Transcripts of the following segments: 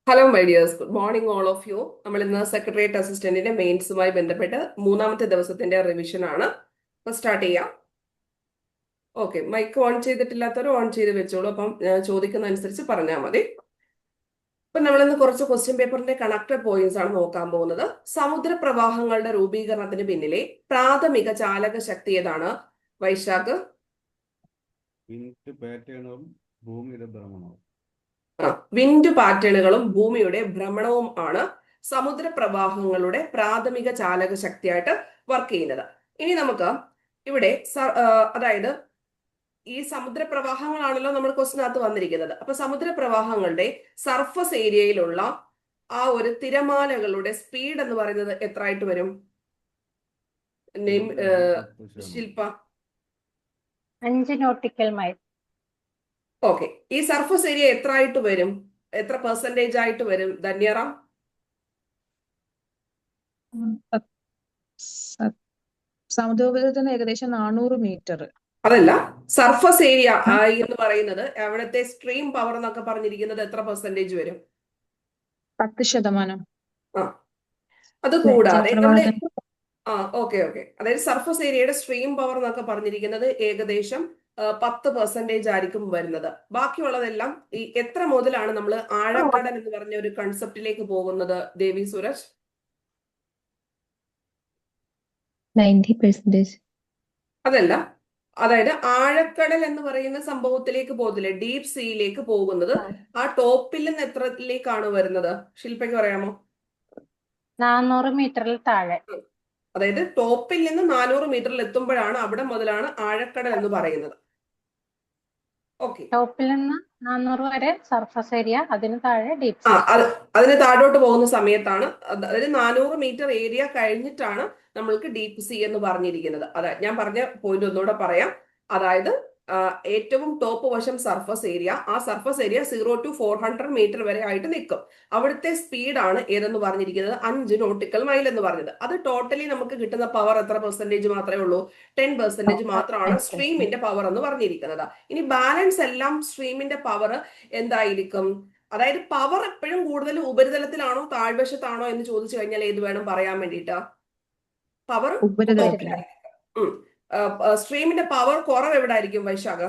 Hello my dears, good morning all of you. നമ്മൾ ഇന്ന് secretariat അസിസ്റ്റന്റിന്റെ മെയിൻസുമായി ബന്ധപ്പെട്ട് മൂന്നാമത്തെ ദിവസത്തിന്റെ റിവിഷൻ ആണ്. അപ്പൊ സ്റ്റാർട്ട് ചെയ്യാം. ഓക്കെ, മൈക്ക് ഓൺ ചെയ്തിട്ടില്ലാത്തവർ ഓൺ ചെയ്ത് വെച്ചോളൂ. അപ്പം ചോദിക്കുന്ന അനുസരിച്ച് പറഞ്ഞാൽ മതി. അപ്പൊ നമ്മളിന്ന് കുറച്ച് ക്വസ്റ്റ്യൻ പേപ്പറിന്റെ കണക്റ്റഡ് പോയിന്റ്സ് ആണ് നോക്കാൻ പോകുന്നത്. സമുദ്രപ്രവാഹങ്ങളുടെ രൂപീകരണത്തിന് പിന്നിലെ പ്രാഥമിക ചാലക ശക്തി ഏതാണ് വൈശാഖ്? വിൻഡ് പാറ്റേണും ഭൂമിയുടെ ഭ്രമണവും. വിൻഡ് പാറ്റേണുകളും ഭൂമിയുടെ ഭ്രമണവും ആണ് സമുദ്രപ്രവാഹങ്ങളുടെ പ്രാഥമിക ചാലക ശക്തിയായിട്ട് വർക്ക് ചെയ്യുന്നത്. ഇനി നമുക്ക് ഇവിടെ അതായത് ഈ സമുദ്രപ്രവാഹങ്ങളാണല്ലോ നമ്മൾ ക്വസ്റ്റിനകത്ത് വന്നിരിക്കുന്നത്. അപ്പൊ സമുദ്രപ്രവാഹങ്ങളുടെ സർഫസ് ഏരിയയിലുള്ള ആ ഒരു തിരമാലകളുടെ സ്പീഡ് എന്ന് പറയുന്നത് എത്ര ആയിട്ട് വരും? ശില്പ? 5 നോട്ടിക്കൽ മൈൽ. ഓക്കെ, ഈ സർഫസ് ഏരിയ എത്ര ആയിട്ട് വരും? എത്ര പെർസെന്റേജ് ആയിട്ട് വരും ധന്യറാം? സമുദ്രോപരിതലത്തിന് ഏകദേശം 400 മീറ്റർ. അതല്ല, സർഫസ് ഏരിയ എന്ന് പറയുന്നത് അവിടുത്തെ സ്ട്രീം പവർ എന്നൊക്കെ പറഞ്ഞിരിക്കുന്നത് എത്ര പെർസെന്റേജ് വരും? 10%. ആ, അത് കൂടാതെ നമ്മള് ഓക്കെ, അതായത് സർഫസ് ഏരിയയുടെ സ്ട്രീം പവർ എന്നൊക്കെ പറഞ്ഞിരിക്കുന്നത് ഏകദേശം 10% ആയിരിക്കും വരുന്നത്. ബാക്കിയുള്ളതെല്ലാം ഈ എത്ര മുതലാണ് നമ്മൾ ആഴക്കടൽ എന്ന് പറഞ്ഞ ഒരു കൺസെപ്റ്റിലേക്ക് പോകുന്നത് ദേവി സൂരജ്? 90%. അതല്ല, അതായത് ആഴക്കടൽ എന്ന് പറയുന്ന സംഭവത്തിലേക്ക് പോകുന്നില്ലേ, ഡീപ് സീയിലേക്ക് പോകുന്നത് ആ ടോപ്പിൽ നിന്ന് എത്രയിലേക്കാണ് വരുന്നത്? ശില്പയ്ക്ക് പറയാമോ? 400 മീറ്ററിൽ താഴെ. അതായത് ടോപ്പിൽ നിന്ന് 400 മീറ്ററിൽ എത്തുമ്പോഴാണ് അവിടെ മുതലാണ് ആഴക്കടൽ എന്ന് പറയുന്നത്. ഓക്കെ, ടോപ്പിൽ നിന്ന് 400 വരെ സർഫസ് ഏരിയ, അതിന് താഴെ ഡീപ് ആ സീ. അതിന് താഴോട്ട് പോകുന്ന സമയത്താണ്, അതായത് 400 മീറ്റർ ഏരിയ കഴിഞ്ഞിട്ടാണ് നമ്മൾക്ക് ഡീപ് സീ എന്ന് പറഞ്ഞിരിക്കുന്നത്. അതെ, ഞാൻ പറഞ്ഞ പോയിന്റ് ഒന്നുകൂടെ പറയാം. അതായത് ഏറ്റവും ടോപ്പ് വശം സർഫസ് ഏരിയ, ആ സർഫസ് ഏരിയ 0 to 400 മീറ്റർ വരെ ആയിട്ട് നിൽക്കും. അവിടുത്തെ സ്പീഡാണ് ഏതെന്ന് പറഞ്ഞിരിക്കുന്നത് 5 നോട്ടിക്കൽ മൈൽ എന്ന് പറഞ്ഞത്. അത് ടോട്ടലി നമുക്ക് കിട്ടുന്ന പവർ എത്ര പെർസെന്റേജ് മാത്രമേ ഉള്ളൂ? 10% മാത്രമാണ് സ്ട്രീമിന്റെ പവർ എന്ന് പറഞ്ഞിരിക്കുന്നത്. ഇനി ബാലൻസ് എല്ലാം സ്ട്രീമിന്റെ പവർ എന്തായിരിക്കും? അതായത് പവർ എപ്പോഴും കൂടുതൽ ഉപരിതലത്തിലാണോ താഴ്വശത്താണോ എന്ന് ചോദിച്ചു കഴിഞ്ഞാൽ ഏത് വേണം പറയാൻ വേണ്ടിയിട്ട്? പവർ ഉപരിതലത്തിലായിരിക്കും. സ്ട്രീമിന്റെ പവർ കുറവ് എവിടെ ആയിരിക്കും വൈശാഖ?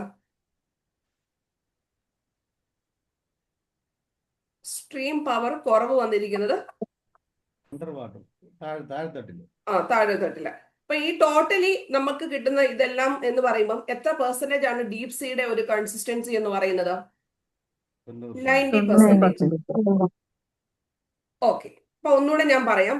സ്ട്രീം പവർ കുറവ് വന്നിരിക്കുന്നത് താഴെത്തട്ടില്ല. അപ്പൊ ഈ ടോട്ടലി നമുക്ക് കിട്ടുന്ന ഇതെല്ലാം എന്ന് പറയുമ്പോൾ എത്ര പെർസെന്റേജ് ആണ് ഡീപ് സീയുടെ ഒരു കൺസിസ്റ്റൻസി എന്ന് പറയുന്നത്? 90%. ഓക്കെ, അപ്പൊ ഒന്നുകൂടെ ഞാൻ പറയാം,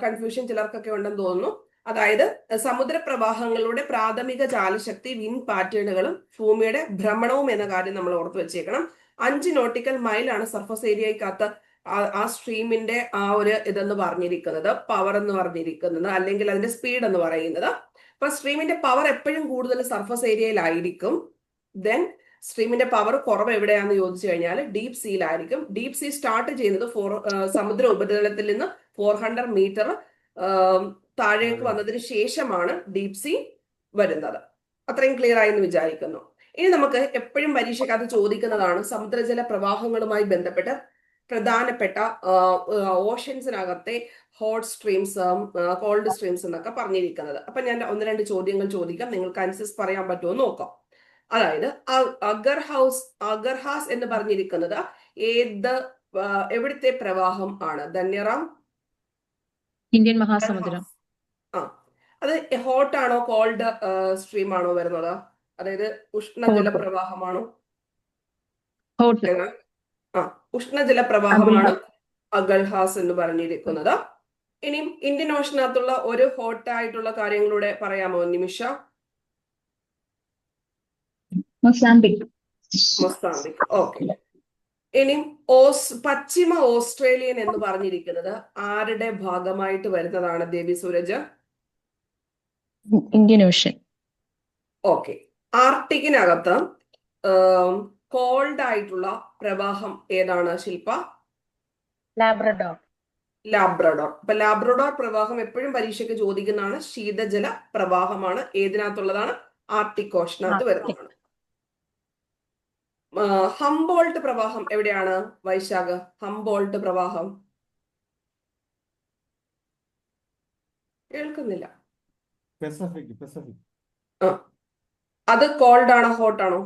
കൺഫ്യൂഷൻ ചിലർക്കൊക്കെ ഉണ്ടെന്ന് തോന്നുന്നു. അതായത് സമുദ്രപ്രവാഹങ്ങളുടെ പ്രാഥമിക ചാലശക്തി വിൻഡ് പാറ്റേണുകളും ഭൂമിയുടെ ഭ്രമണവും എന്ന കാര്യം നമ്മൾ ഓർത്ത് വെച്ചേക്കണം. 5 നോട്ടിക്കൽ മൈലാണ് സർഫസ് ഏരിയക്കകത്ത് ആ സ്ട്രീമിന്റെ ആ ഒരു ഇതെന്ന് പറഞ്ഞിരിക്കുന്നത്, പവർ എന്ന് പറഞ്ഞിരിക്കുന്നത്, അല്ലെങ്കിൽ അതിന്റെ സ്പീഡ് എന്ന് പറയുന്നത്. അപ്പൊ സ്ട്രീമിന്റെ പവർ എപ്പോഴും കൂടുതൽ സർഫസ് ഏരിയയിലായിരിക്കും. ദെൻ സ്ട്രീമിന്റെ പവർ കുറവ് എവിടെയാന്ന് ചോദിച്ചു കഴിഞ്ഞാൽ ഡീപ് സീയിലായിരിക്കും. ഡീപ് സീ സ്റ്റാർട്ട് ചെയ്യുന്നത് സമുദ്ര ഉപരിതലത്തിൽ നിന്ന് 400 മീറ്റർ താഴേക്ക് വന്നതിന് ശേഷമാണ് ഡീപ് സീ വരുന്നത്. അത്രയും ക്ലിയർ ആയെന്ന് വിചാരിക്കുന്നു. ഇനി നമുക്ക് എപ്പോഴും പരീക്ഷയ്ക്കകത്ത് ചോദിക്കുന്നതാണ് സമുദ്രജല പ്രവാഹങ്ങളുമായി ബന്ധപ്പെട്ട് പ്രധാനപ്പെട്ട ഓഷൻസിനകത്തെ ഹോട്ട് സ്ട്രീംസ്, കോൾഡ് സ്ട്രീംസ് എന്നൊക്കെ പറഞ്ഞിരിക്കുന്നത്. അപ്പൊ ഞാൻ 1-2 ചോദ്യങ്ങൾ ചോദിക്കാം, നിങ്ങൾക്ക് ആൻസേഴ്സ് പറയാൻ പറ്റുമോ നോക്കാം. അതായത് അഗർഹാസ് എന്ന് പറഞ്ഞിരിക്കുന്നത് എവിടുത്തെ പ്രവാഹം ആണ് ധന്യറാം? ഇന്ത്യൻ മഹാസമുദ്രം. അത് ഹോട്ട് ആണോ കോൾഡ് സ്ട്രീം ആണോ വരുന്നത്? അതായത് ഉഷ്ണജല പ്രവാഹമാണോ? ഉഷ്ണജല പ്രവാഹമാണ് അഗർഹാസ് എന്ന് പറഞ്ഞിരിക്കുന്നത്. ഇനി ഇന്ത്യൻ ഓഷനകത്തുള്ള ഒരു ഹോട്ട് ആയിട്ടുള്ള കാര്യങ്ങളൂടെ പറയാമോ നിമിഷ? മൊസാംബിക്. ഓക്കെ. ഇനി പശ്ചിമ ഓസ്ട്രേലിയൻ എന്ന് പറഞ്ഞിരിക്കുന്നത് ആരുടെ ഭാഗമായിട്ട് വരുന്നതാണ് Devi Sooraj? Indian ocean. Okay. ആർട്ടിക്കിനകത്ത് കോൾഡ് ആയിട്ടുള്ള പ്രവാഹം ഏതാണ് ശില്പ? ലാബ്രഡോർ. അപ്പൊ ലാബ്രഡോർ പ്രവാഹം എപ്പോഴും പരീക്ഷയ്ക്ക് ചോദിക്കുന്നതാണ്. ശീതജല പ്രവാഹമാണ്. ഏതിനകത്തുള്ളതാണ്? ആർട്ടിക് ഓഷനകത്ത് വരുന്നതാണ്. ഹംബോൾട്ട് പ്രവാഹം എവിടെയാണ് വൈശാഖ്? ഹംബോൾട്ട് പ്രവാഹം കേൾക്കുന്നില്ല. പെസഫിക് ആ, അത് കോൾഡ് ആണോ ഹോട്ട് ആണോ?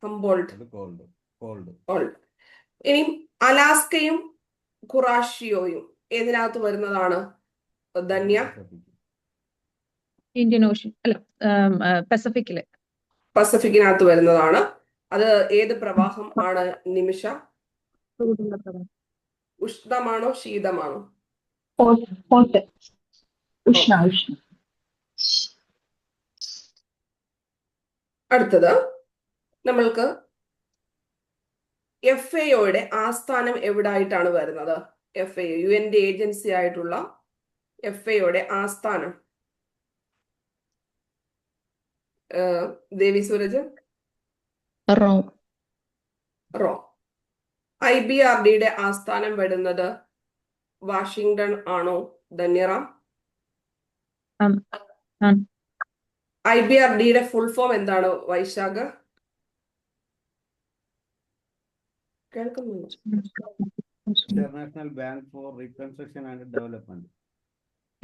ഹംബോൾട്ട് അത് കോൾഡ്. കോൾഡ്. ഇനി അലാസ്കയും ഖുറാഷിയോയും ഏതിനകത്ത് വരുന്നതാണ് ധന്യ? ഇന്ത്യൻ ഓഷ്യൻ അല്ല, പസഫിക്കില്. പസഫിക്കിനകത്ത് വരുന്നതാണ്. അത് ഏത് പ്രവാഹം ആണ് നിമിഷ? ചൂടുള്ള പ്രവാഹം. ഉഷ്ണമാണോ ശീതമാണോ? Hot. Ushna. അടുത്തത് നമ്മൾക്ക് FAOയുടെ ആസ്ഥാനം എവിടായിട്ടാണ് വരുന്നത്? FAO UN ഏജൻസി ആയിട്ടുള്ള FAOയുടെ ആസ്ഥാനം ദേവി സൂരജ്? Wrong. റോ. IBRDയുടെ ആസ്ഥാനം വരുന്നത് വാഷിംഗ്ടൺ ആണോ ധന്യറാം? IBRDയുടെ ഫുൾ ഫോം എന്താണ് വൈശാഖ്? കേൾക്കുന്നുണ്ടോ? International bank for reconstruction and development.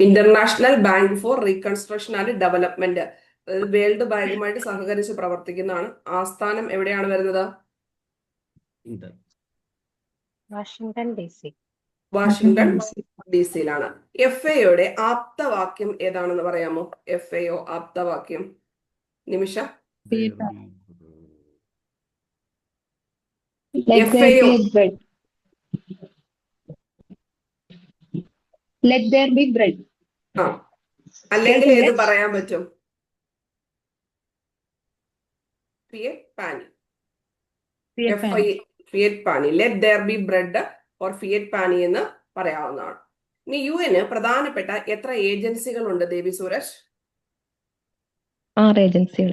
International bank for reconstruction and development. World ബാങ്കുമായിട്ട് സഹകരിച്ച് പ്രവർത്തിക്കുന്നതാണ്. ആസ്ഥാനം എവിടെയാണ് വരുന്നത്? Washington DC. വാഷിംഗ്ടൺ DC-യിലാണ്. FAOയുടെ ആപ്തവാക്യം ഏതാണെന്ന് പറയാമോ? FAO ആപ്തവാക്യം Nimisha? Let there FAO. be bread. Let there be bread. ആ, അല്ലെങ്കിൽ ഏത് പറയാൻ പറ്റും? ഫിയറ്റ് പാനി. ഫിയറ്റ് പാനി. Let there be bread or ഫിയറ്റ് പാനി എന്ന് പറയാവുന്നതാണ്. ഇനി UN പ്രധാനപ്പെട്ട എത്ര ഏജൻസികളുണ്ട് ദേവി സൂരജ്? 6 ഏജൻസികൾ.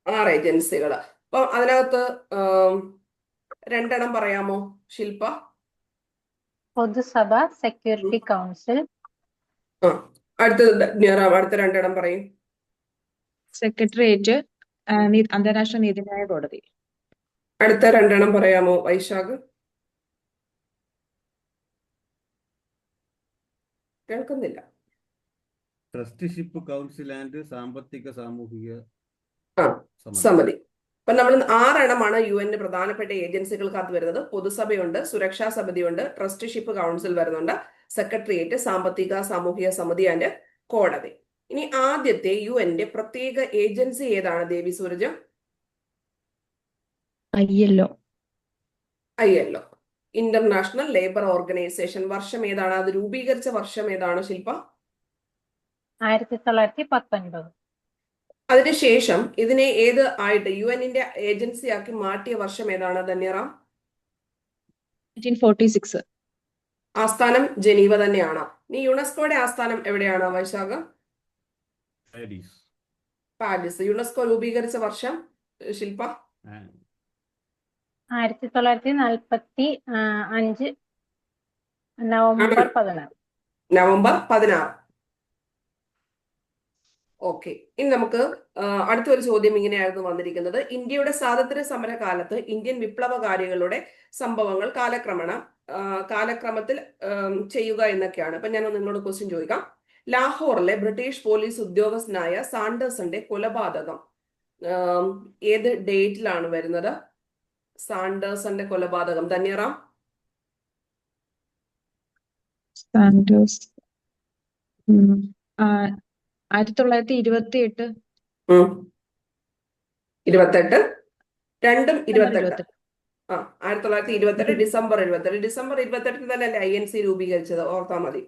6 ഏജൻസികൾ. അപ്പൊ അതിനകത്ത് 2 പറയാമോ ശില്പ? പൊതുസഭ, സെക്യൂരിറ്റി കൗൺസിൽ. ആ, അടുത്ത 2 പറയും. സെക്രട്ടേറിയറ്റ്, അന്താരാഷ്ട്ര നീതിന്യായ കോടതി. അടുത്ത 2 പറയാമോ വൈശാഖ്? കേൾക്കുന്നില്ല. ട്രസ്റ്റിഷിപ്പ് കൗൺസിൽ ആൻഡ് സാമ്പത്തിക സാമൂഹിക സമിതി. അപ്പൊ നമ്മൾ 6 UN പ്രധാനപ്പെട്ട ഏജൻസികൾക്കകത്ത് വരുന്നത്. പൊതുസഭയുണ്ട്, സുരക്ഷാ സമിതിയുണ്ട്, ട്രസ്റ്റിഷിപ്പ് കൗൺസിൽ വരുന്നുണ്ട്, സെക്രട്ടേറിയറ്റ്, സാമ്പത്തിക സാമൂഹിക സമിതി ആൻഡ് കോടതി. ഇനി ആദ്യത്തെ UN പ്രത്യേക ഏജൻസി ഏതാണ് Devi Sooraj? ILO. ILO, international labour organisation. വർഷം ഏതാണ്? അത് രൂപീകരിച്ച വർഷം ഏതാണ് ശില്പ? 1919. അതിനുശേഷം ഇതിനെ ഏത് ആയിട്ട് UN ഏജൻസി ആക്കി മാറ്റിയ വർഷം ഏതാണ് ധന്യറാം? 1946. ആസ്ഥാനം ജനീവ തന്നെയാണ്. ഇനി യുനെസ്കോയുടെ ആസ്ഥാനം എവിടെയാണ് വൈശാഖ്? പാരീസ്. യുനെസ്കോ രൂപീകരിച്ച വർഷം ശില്പ? 1945 നവംബർ 16. നവംബർ 16. ഓക്കെ. ഇനി നമുക്ക് അടുത്തൊരു ചോദ്യം ഇങ്ങനെയായിരുന്നു വന്നിരിക്കുന്നത്. ഇന്ത്യയുടെ സ്വാതന്ത്ര്യ സമര കാലത്ത് ഇന്ത്യൻ വിപ്ലവകാരികളുടെ സംഭവങ്ങൾ കാലക്രമത്തിൽ ചെയ്യുക എന്നൊക്കെയാണ്. അപ്പൊ ഞാൻ നിങ്ങളോട് ക്വസ്റ്റ്യൻ ചോദിക്കാം. ലാഹോറിലെ ബ്രിട്ടീഷ് പോലീസ് ഉദ്യോഗസ്ഥനായ സാൻഡേഴ്സന്റെ കൊലപാതകം ഏത് ഡേറ്റിലാണ് വരുന്നത്? സാൻഡേഴ്സന്റെ കൊലപാതകം ധന്യറാം? സാൻഡേഴ്സ് 1928. 28. രണ്ടും 28. 28. 1928 ഡിസംബർ 28. ഡിസംബർ 28 തന്നെയല്ലേ INC രൂപീകരിച്ചത്, ഓർത്താ മതി.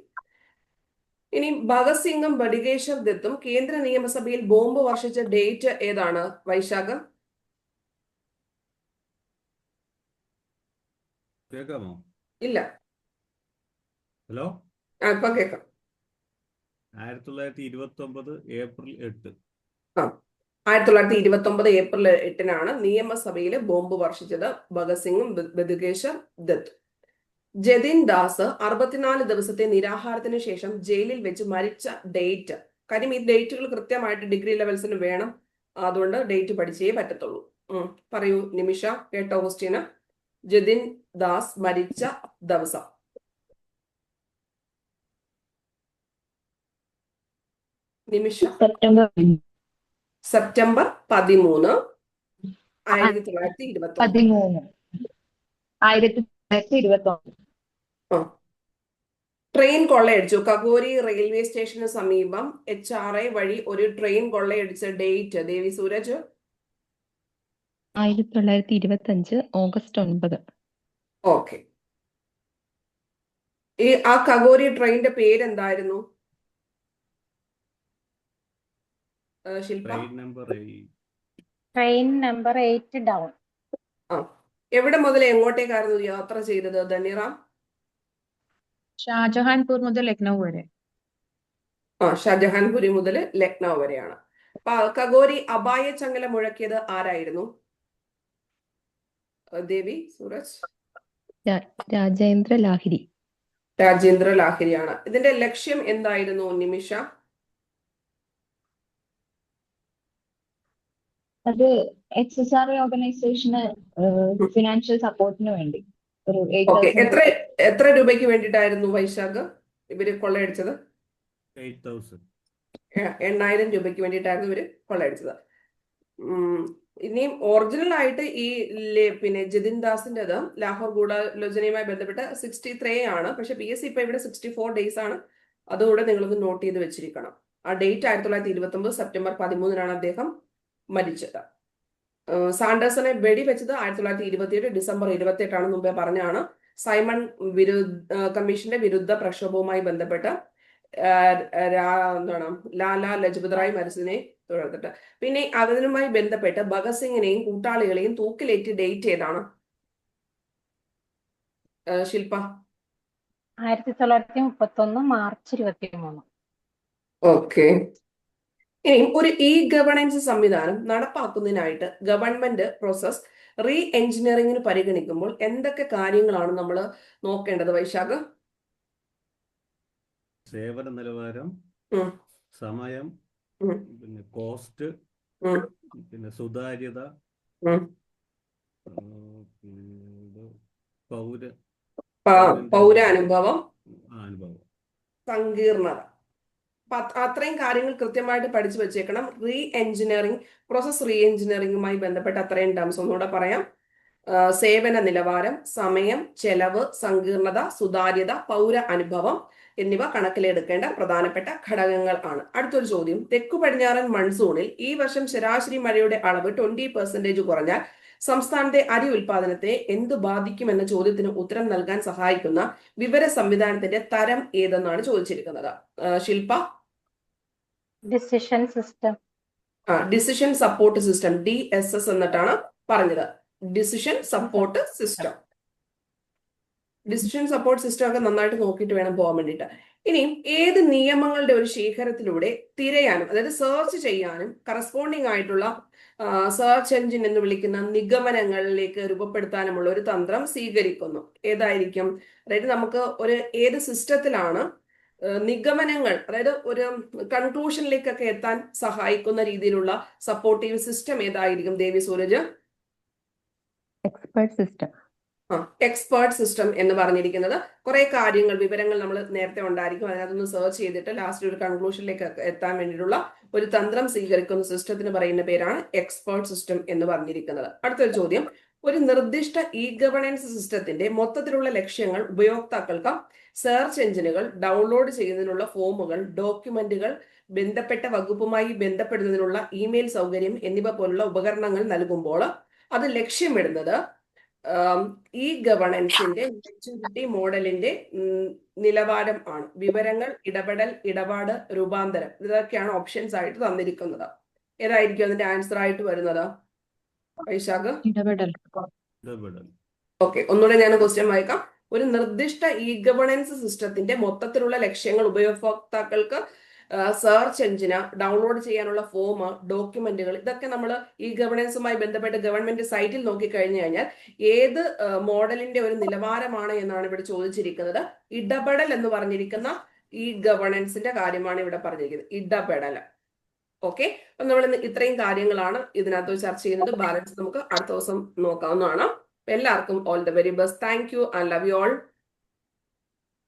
ഇനി ഭഗത് സിംഗും ബടുകേശ്വർ ദത്തും കേന്ദ്ര നിയമസഭയിൽ ബോംബ് വർഷിച്ച ഡേറ്റ് ഏതാണ് വൈശാഖ്? കേൾക്കാമോ? ഇല്ല. ഹലോ, ഇപ്പൊ കേൾക്കാം. 1929 ഏപ്രിൽ 8. 1929 ഏപ്രിൽ 8 നിയമസഭയില് ബോംബ് വർഷിച്ചത് ഭഗത് സിംഗും ബടുകേശ്വർ ദത്ത്. ജതിൻ ദാസ് 64 ദിവസത്തെ നിരാഹാരത്തിന് ശേഷം ജയിലിൽ വെച്ച് മരിച്ച ഡേറ്റ്. കാര്യം ഈ ഡേറ്റുകൾ കൃത്യമായിട്ട് ഡിഗ്രി ലെവൽസിന് വേണം, അതുകൊണ്ട് ഡേറ്റ് പഠിച്ചേ പറ്റത്തുള്ളൂ. പറയൂ നിമിഷ, കേട്ടോ ക്വസ്റ്റ്യന്? ജതിൻ ദാസ് മരിച്ച ദിവസം. നിമിഷ. സെപ്റ്റംബർ 13, 1929. 1929. ട്രെയിൻ കൊള്ളയടിച്ചു. കഗോരി റെയിൽവേ സ്റ്റേഷന് സമീപം HRA വഴി ഒരു ട്രെയിൻ കൊള്ളയടിച്ച ഡേറ്റ് ദേവി സൂരജ്? 1925 ഓഗസ്റ്റ് 9. ഓക്കെ. ആ കഗോരി ട്രെയിനിന്റെ പേരെന്തായിരുന്നു ശില്പ? Train number 8 down. എവിടെ മുതൽ എങ്ങോട്ടേക്കായിരുന്നു യാത്ര ചെയ്തത് ധനിറാം? ഷാജഹാൻപൂർ മുതൽ ലക്നൗ വരെ. ഷാജഹാൻപുരി മുതൽ ലക്നൗ വരെയാണ്. കഗോരി അപായ ചങ്ങല മുഴക്കിയത് ആരായിരുന്നു ദേവി സൂരജ്? രാജേന്ദ്ര ലാഹിരി. രാജേന്ദ്ര ലാഹിരിയാണ്. ഇതിന്റെ ലക്ഷ്യം എന്തായിരുന്നു നിമിഷ? അത് XSRA ഓർഗനൈസേഷന് ഫിനാൻഷ്യൽ സപ്പോർട്ടിന് വേണ്ടി ഒരു ഓക്കെ. എത്ര രൂപയ്ക്ക് വേണ്ടിയിട്ടായിരുന്നു വൈശാഖ് ഇവര് കൊള്ളയടിച്ചത്? 8,000 രൂപയ്ക്ക് വേണ്ടിയിട്ടായിരുന്നു ഇവര് കൊള്ളയടിച്ചത്. ഇനിയും ഒറിജിനൽ ആയിട്ട് ഈ പിന്നെ ജതിൻ ദാസിൻ്റെത് ലാഹോർ ഗൂഢാലോചനയുമായി ബന്ധപ്പെട്ട് 63 ആണ്. പക്ഷെ PSC ഇപ്പൊ ഇവിടെ 64 days ആണ്. അതുകൂടെ നിങ്ങളൊന്ന് നോട്ട് ചെയ്ത് വെച്ചിരിക്കണം. ആ ഡേറ്റ് 1929 സെപ്റ്റംബർ 13 അദ്ദേഹം മരിച്ചത്. സാൻഡേഴ്സനെ വെടിവെച്ചത് 1927 ഡിസംബർ 28 മുമ്പേ പറഞ്ഞാണ്. സൈമൺ കമ്മീഷന്റെ വിരുദ്ധ പ്രക്ഷോഭവുമായി ബന്ധപ്പെട്ട് ലാലാ ലജ്പത് റായ് മരിച്ചതിനെ തുടർന്നിട്ട്. പിന്നെ അതിനുമായി ബന്ധപ്പെട്ട് ഭഗത് സിംഗിനെയും കൂട്ടാളികളെയും തൂക്കിലേറ്റ് ഡേറ്റ് ഏതാണ് ശില്പ? 1931 മാർച്ച് 23. ഓക്കെ. ഇനി ഒരു ഗവേണൻസ് സംവിധാനം നടപ്പാക്കുന്നതിനായിട്ട് ഗവൺമെന്റ് പ്രോസസ് റീ എഞ്ചിനീയറിംഗിന് പരിഗണിക്കുമ്പോൾ എന്തൊക്കെ കാര്യങ്ങളാണ് നമ്മൾ നോക്കേണ്ടത് വൈശാഖ്? സേവന നിലവാരം, സമയം, പിന്നെ കോസ്റ്റ്, പിന്നെ സുതാര്യത, പൗരാനുഭവം, സങ്കീർണത. അത്രയും കാര്യങ്ങൾ കൃത്യമായിട്ട് പഠിച്ചു വെച്ചേക്കണം. റീ എഞ്ചിനീയറിംഗ്, പ്രോസസ് റീ എഞ്ചിനീയറിംഗുമായി ബന്ധപ്പെട്ട അത്രയും ടേംസ് ഒന്നുകൂടെ പറയാം. സേവന നിലവാരം, സമയം, ചെലവ്, സങ്കീർണത, സുതാര്യത, പൗര അനുഭവം എന്നിവ കണക്കിലെടുക്കേണ്ട പ്രധാനപ്പെട്ട ഘടകങ്ങൾ ആണ്. അടുത്തൊരു ചോദ്യം. തെക്കു പടിഞ്ഞാറൻ മൺസൂണിൽ ഈ വർഷം ശരാശരി മഴയുടെ അളവ് 20% കുറഞ്ഞാൽ സംസ്ഥാനത്തെ അരി ഉൽപാദനത്തെ എന്ത് ബാധിക്കുമെന്ന ചോദ്യത്തിന് ഉത്തരം നൽകാൻ സഹായിക്കുന്ന വിവര സംവിധാനത്തിന്റെ തരം ഏതെന്നാണ് ചോദിച്ചിരിക്കുന്നത് Shilpa? Decision system. Decision support system, DSS എന്നിട്ടാണ് പറഞ്ഞത്. Decision support system. Decision support system ഒക്കെ നന്നായിട്ട് നോക്കിയിട്ട് വേണം പോകാൻ വേണ്ടിയിട്ട്. ഇനിയും ഏത് നിയമങ്ങളുടെ ഒരു ശേഖരത്തിലൂടെ തിരയാനും, അതായത് സെർച്ച് ചെയ്യാനും കറസ്പോണ്ടിങ് ആയിട്ടുള്ള സെർച്ച് എഞ്ചിൻ എന്ന് വിളിക്കുന്ന നിഗമനങ്ങളിലേക്ക് രൂപപ്പെടുത്താനുമുള്ള ഒരു തന്ത്രം സ്വീകരിക്കുന്നു? ഏതായിരിക്കും? അതായത് നമുക്ക് ഏത് സിസ്റ്റത്തിലാണ് നിഗമനങ്ങൾ, അതായത് ഒരു കൺക്ലൂഷനിലേക്കൊക്കെ എത്താൻ സഹായിക്കുന്ന രീതിയിലുള്ള സപ്പോർട്ടീവ് സിസ്റ്റം ഏതായിരിക്കും Devi Sooraj? Expert system. Expert system എന്ന് പറഞ്ഞിരിക്കുന്നത് കുറെ കാര്യങ്ങൾ, വിവരങ്ങൾ നമ്മൾ നേരത്തെ ഉണ്ടായിരിക്കും, അതിനകത്തൊന്ന് സെർച്ച് ചെയ്തിട്ട് ലാസ്റ്റ് ഒരു കൺക്ലൂഷനിലേക്ക് എത്താൻ വേണ്ടിയിട്ടുള്ള ഒരു തന്ത്രം സ്വീകരിക്കുന്ന സിസ്റ്റത്തിന് പറയുന്ന പേരാണ് എക്സ്പേർട്ട് സിസ്റ്റം എന്ന് പറഞ്ഞിരിക്കുന്നത്. അടുത്തൊരു ചോദ്യം. ഒരു നിർദ്ദിഷ്ട ഗവേണൻസ് സിസ്റ്റത്തിന്റെ മൊത്തത്തിലുള്ള ലക്ഷ്യങ്ങൾ ഉപയോക്താക്കൾക്ക് സെർച്ച് എഞ്ചിനുകൾ, ഡൗൺലോഡ് ചെയ്യുന്നതിനുള്ള ഫോമുകൾ, ഡോക്യുമെന്റുകൾ, ബന്ധപ്പെട്ട വകുപ്പുമായി ബന്ധപ്പെടുന്നതിനുള്ള ഇമെയിൽ സൗകര്യം എന്നിവ പോലുള്ള ഉപകരണങ്ങൾ നൽകുമ്പോൾ അത് ലക്ഷ്യമിടുന്നത് ഗവേണൻസിന്റെ മെച്യൂരിറ്റി മോഡലിന്റെ നിലവാരം ആണ്. വിവരങ്ങൾ, ഇടപെടൽ, ഇടപാട്, രൂപാന്തരം, ഇതൊക്കെയാണ് ഓപ്ഷൻസ് ആയിട്ട് തന്നിരിക്കുന്നത്. ഏതായിരിക്കും അതിന്റെ ആൻസർ ആയിട്ട് വരുന്നത് വൈശാഖ്? ഇടപെടൽ. ഓക്കെ, ഒന്നുകൂടെ ഞാൻ ക്വസ്റ്റ്യൻ വായിക്കാം. ഒരു നിർദ്ദിഷ്ട ഗവേണൻസ് സിസ്റ്റത്തിന്റെ മൊത്തത്തിലുള്ള ലക്ഷ്യങ്ങൾ ഉപയോക്താക്കൾക്ക് സെർച്ച് എഞ്ചിന്, ഡൗൺലോഡ് ചെയ്യാനുള്ള ഫോം, ഡോക്യുമെന്റുകൾ, ഇതൊക്കെ നമ്മൾ ഗവേണൻസുമായി ബന്ധപ്പെട്ട് ഗവൺമെന്റ് സൈറ്റിൽ നോക്കിക്കഴിഞ്ഞു കഴിഞ്ഞാൽ ഏത് മോഡലിന്റെ ഒരു നിലവാരമാണ് എന്നാണ് ഇവിടെ ചോദിച്ചിരിക്കുന്നത്. ഇടപെടൽ എന്ന് പറഞ്ഞിരിക്കുന്ന ഗവേണൻസിന്റെ കാര്യമാണ് ഇവിടെ പറഞ്ഞിരിക്കുന്നത്. ഇടപെടൽ. ഓക്കെ, അപ്പൊ നമ്മൾ ഇന്ന് ഇത്രയും കാര്യങ്ങളാണ് ഇതിനകത്ത് ചർച്ച ചെയ്യുന്നത്. ബാലൻസ് നമുക്ക് അടുത്ത ദിവസം നോക്കാവുന്നതാണ്. എല്ലാവർക്കും all the very best. Thank you and love you all.